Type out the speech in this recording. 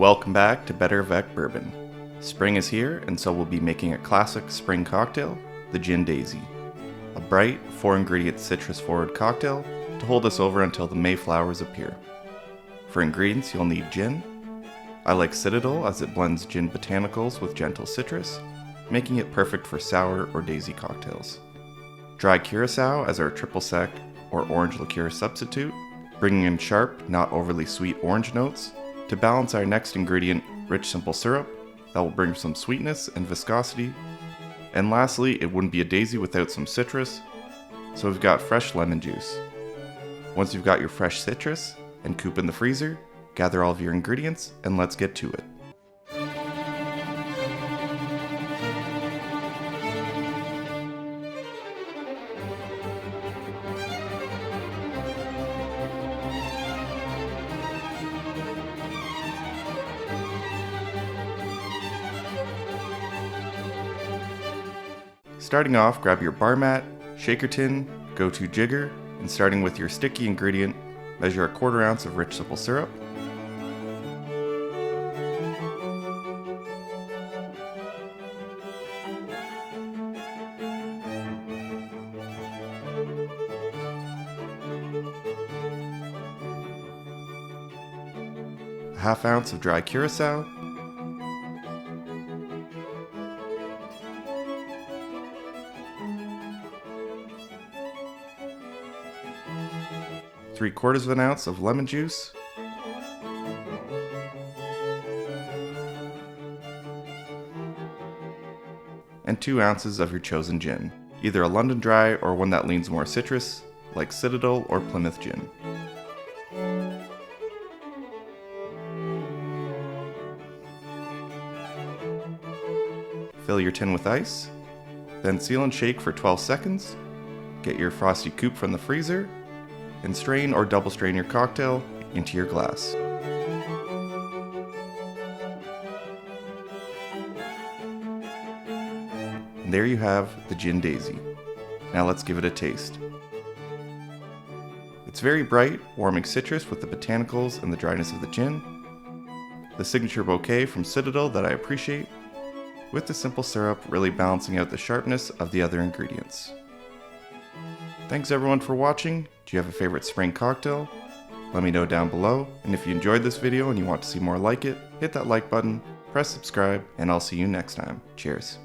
Welcome back to BetterAvecBourbon. Spring is here, and so we'll be making a classic spring cocktail, the Gin Daisy. A bright, 4-ingredient citrus-forward cocktail to hold us over until the May flowers appear. For ingredients, you'll need gin. I like Citadel as it blends gin botanicals with gentle citrus, making it perfect for sour or daisy cocktails. Dry curaçao as our triple sec or orange liqueur substitute, bringing in sharp, not overly sweet orange notes to balance our next ingredient, rich simple syrup, that will bring some sweetness and viscosity. And lastly, it wouldn't be a daisy without some citrus, so we've got fresh lemon juice. Once you've got your fresh citrus and coop in the freezer, gather all of your ingredients and let's get to it. Starting off, grab your bar mat, shaker tin, go-to jigger, and starting with your sticky ingredient, measure 1/4 ounce of rich simple syrup. A 1/2 ounce of dry curaçao, 3/4 ounce of lemon juice, and 2 ounces of your chosen gin, either a London Dry or one that leans more citrus, like Citadel or Plymouth Gin. Fill your tin with ice, then seal and shake for 12 seconds, get your frosty coupe from the freezer, and strain or double strain your cocktail into your glass. And there you have the Gin Daisy. Now let's give it a taste. It's very bright, warming citrus with the botanicals and the dryness of the gin. The signature bouquet from Citadel that I appreciate, with the simple syrup really balancing out the sharpness of the other ingredients. Thanks everyone for watching. Do you have a favorite spring cocktail? Let me know down below, and if you enjoyed this video and you want to see more like it, hit that like button, press subscribe, and I'll see you next time. Cheers.